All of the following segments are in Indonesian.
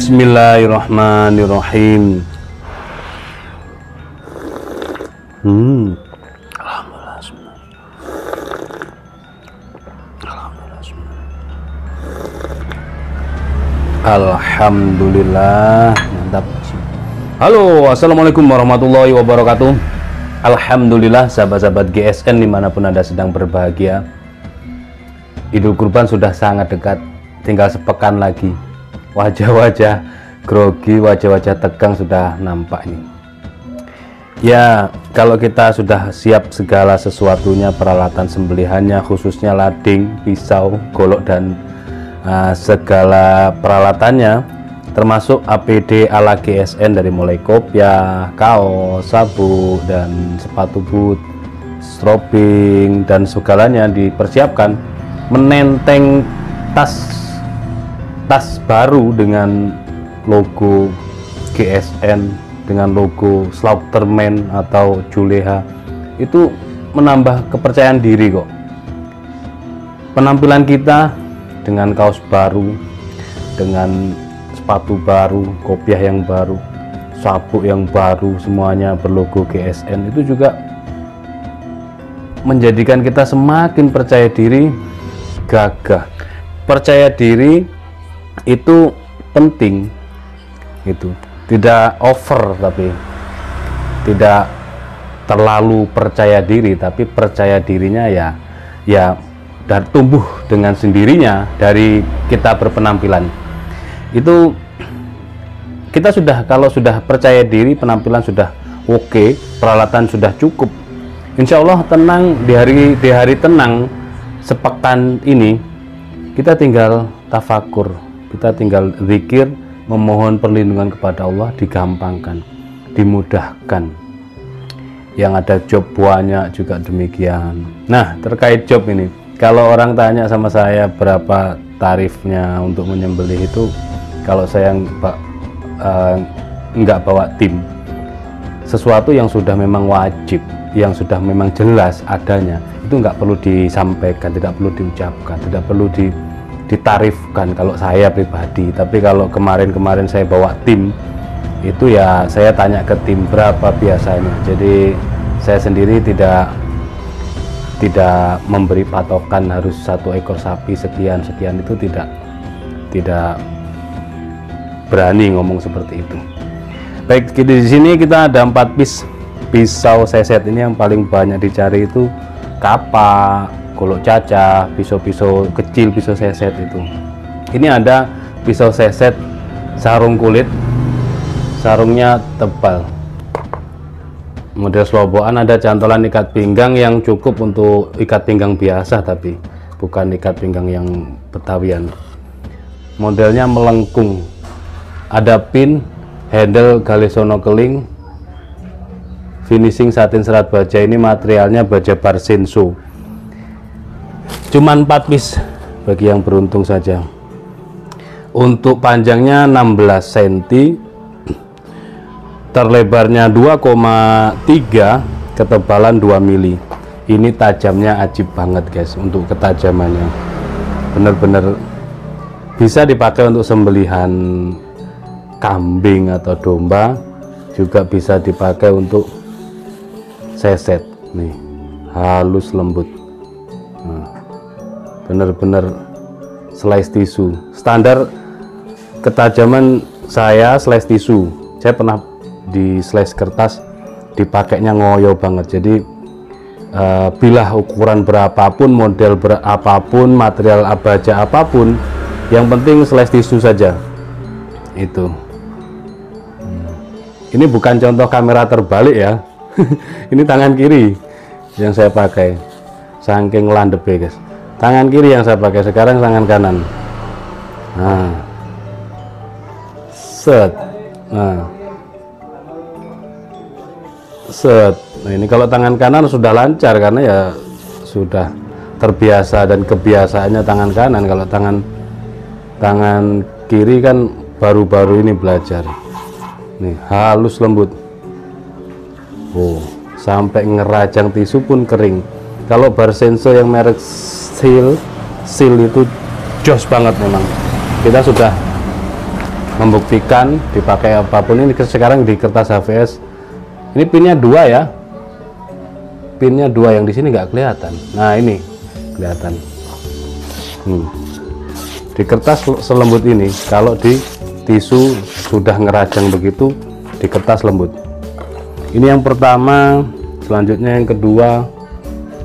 Bismillahirrahmanirrahim. Alhamdulillah, mantap. Halo, assalamualaikum warahmatullahi wabarakatuh. Alhamdulillah, sahabat-sahabat GSN dimanapun Anda sedang berbahagia. Idul Kurban sudah sangat dekat, tinggal sepekan lagi. Wajah-wajah grogi, wajah-wajah tegang sudah nampak ini. Ya, kalau kita sudah siap segala sesuatunya, peralatan sembelihannya, khususnya lading, pisau, golok, dan segala peralatannya, termasuk APD ala GSN dari mulai kopiah, kaos, sabuk, dan sepatu boot, strobing, dan segalanya dipersiapkan. Menenteng tas baru dengan logo GSN, dengan logo Slaughterman atau Juleha, itu menambah kepercayaan diri kok. Penampilan kita dengan kaos baru, dengan sepatu baru, kopiah yang baru, sabuk yang baru, semuanya berlogo GSN, itu juga menjadikan kita semakin percaya diri, gagah. Percaya diri itu penting, itu tidak over, tapi tidak terlalu percaya diri, tapi percaya dirinya ya dan tumbuh dengan sendirinya dari kita berpenampilan. Itu kita sudah, kalau sudah percaya diri, penampilan sudah oke, peralatan sudah cukup, insya Allah tenang di hari tenang sepekan ini. Kita tinggal tafakur, kita tinggal zikir, memohon perlindungan kepada Allah, digampangkan, dimudahkan. Yang ada job banyak juga demikian. Nah, terkait job ini, kalau orang tanya sama saya berapa tarifnya untuk menyembelih itu, kalau saya nggak bawa tim, sesuatu yang sudah memang wajib, yang sudah memang jelas adanya, itu nggak perlu disampaikan, tidak perlu diucapkan, tidak perlu ditarifkan kalau saya pribadi. Tapi kalau kemarin saya bawa tim, itu ya saya tanya ke tim berapa biasanya. Jadi saya sendiri tidak memberi patokan harus 1 ekor sapi sekian, itu tidak berani ngomong seperti itu. Baik, di sini kita ada 4 pisau seset. Ini yang paling banyak dicari itu kapak, golok cacah, pisau-pisau kecil, pisau seset itu. Ini ada pisau seset sarung kulit, sarungnya tebal, model Sloboan, ada cantolan ikat pinggang yang cukup untuk ikat pinggang biasa, tapi bukan ikat pinggang yang Betawian. Modelnya melengkung, ada pin, handle Galesono keling, finishing satin serat baja. Ini materialnya baja Barsenso. Cuman 4 piece bagi yang beruntung saja. Untuk panjangnya 16 cm, terlebarnya 2,3, ketebalan 2 mili. Ini tajamnya ajib banget guys, untuk ketajamannya bener-bener bisa dipakai untuk sembelihan kambing atau domba, juga bisa dipakai untuk seset. Nih, halus lembut, bener-bener slice tisu. Standar ketajaman saya slice tisu. Saya pernah di slice kertas, dipakainya ngoyo banget. Jadi bilah ukuran berapapun, model berapapun, material baja apapun, yang penting slice tisu saja. Itu ini bukan contoh kamera terbalik ya. Ini tangan kiri yang saya pakai, saking landep ya guys. Tangan kiri yang saya pakai, sekarang tangan kanan. Nah, set. Nah, set. Nah, ini kalau tangan kanan sudah lancar karena ya sudah terbiasa dan kebiasaannya tangan kanan. Kalau tangan kiri kan baru-baru ini belajar. Nih, halus lembut. Oh, sampai ngerajang tisu pun kering. Kalau Barsenso yang merek seal itu jos banget memang. Kita sudah membuktikan dipakai apapun. Ini sekarang di kertas HVS ini pinnya 2 ya, pinnya 2, yang di sini nggak kelihatan. Nah ini kelihatan. Di kertas selembut ini, kalau di tisu sudah ngerajang begitu, di kertas lembut. Ini yang pertama. Selanjutnya yang kedua,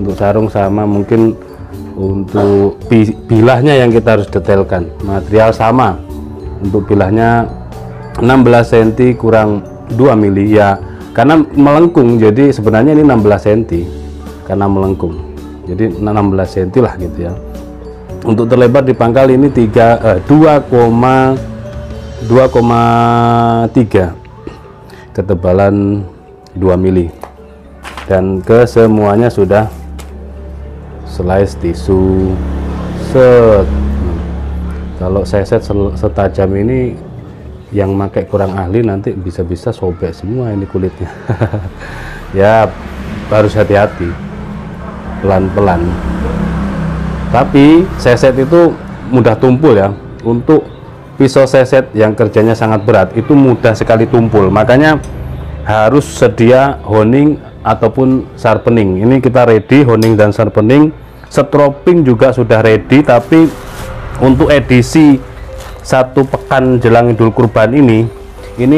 untuk sarung sama, mungkin untuk bilahnya yang kita harus detailkan. Material sama, untuk bilahnya 16 cm kurang 2 mili ya, karena melengkung, jadi sebenarnya ini 16 cm karena melengkung, jadi 16 cm lah gitu ya. Untuk terlebar di pangkal ini 2,3, ketebalan 2 mili, dan ke semuanya sudah slice tisu set. Kalau seset setajam ini, yang pakai kurang ahli nanti bisa-bisa sobek semua ini kulitnya. Ya harus hati-hati, pelan-pelan. Tapi seset itu mudah tumpul ya. Untuk pisau seset yang kerjanya sangat berat itu mudah sekali tumpul, makanya harus sedia honing ataupun sharpening. Ini kita ready honing dan sharpening. Stropping juga sudah ready, tapi untuk edisi 1 pekan jelang Idul Kurban ini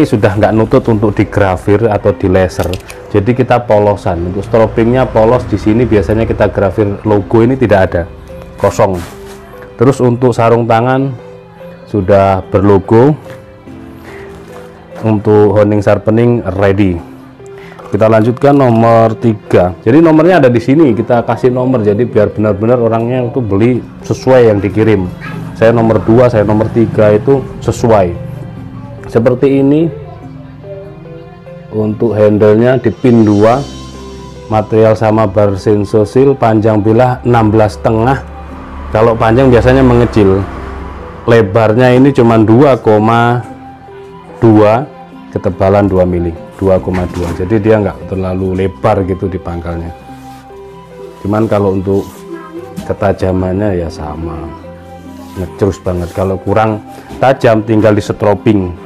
sudah nggak nutut untuk digrafir atau di laser. Jadi kita polosan. Untuk stroppingnya polos, di sini biasanya kita grafir logo, ini tidak ada, kosong. Terus untuk sarung tangan sudah berlogo. Untuk honing sharpening ready. Kita lanjutkan nomor 3. Jadi nomornya ada di sini, kita kasih nomor, jadi biar benar-benar orangnya itu beli sesuai yang dikirim. Saya nomor 2, saya nomor 3 itu sesuai. Seperti ini. Untuk handle-nya di pin 2, material sama bar sensosil, panjang bilah 16,5. Kalau panjang biasanya mengecil. Lebarnya ini cuma 2,2, ketebalan 2 mili, 2,2. Jadi dia nggak terlalu lebar gitu di pangkalnya. Cuman kalau untuk ketajamannya ya sama, ngecrus banget. Kalau kurang tajam tinggal di stropping.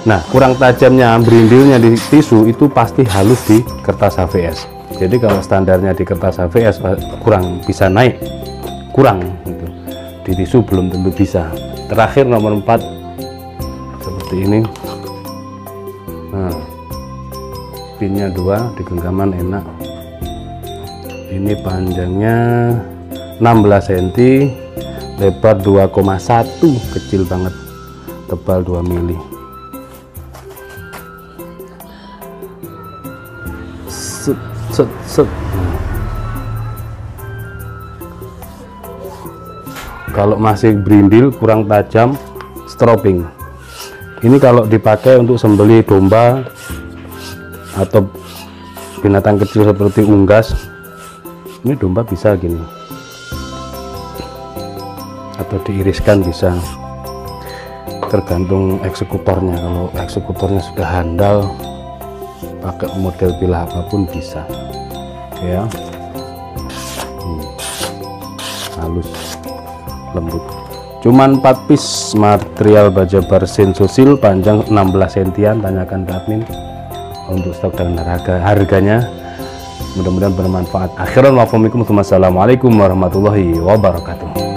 Nah, kurang tajamnya berindilnya di tisu itu pasti halus di kertas HVS. Jadi kalau standarnya di kertas HVS kurang bisa naik, kurang gitu. Di tisu belum tentu bisa. Terakhir nomor 4 seperti ini. Nah, pinnya 2, di genggaman enak. Ini panjangnya 16 cm, lebar 2,1, kecil banget, tebal 2 mili. Set, set, set. Kalau masih berindil kurang tajam, stropping. Ini kalau dipakai untuk sembelih domba atau binatang kecil seperti unggas, ini domba bisa gini, atau diiriskan bisa, tergantung eksekutornya. Kalau eksekutornya sudah handal, pakai model bilah apapun bisa ya. Halus, lembut. Cuman 4 piece material baja bar sensosil, panjang 16 cm. Tanyakan ke admin untuk stok dan harganya. Mudah-mudahan bermanfaat. Akhiran wassalamualaikum warahmatullahi wabarakatuh.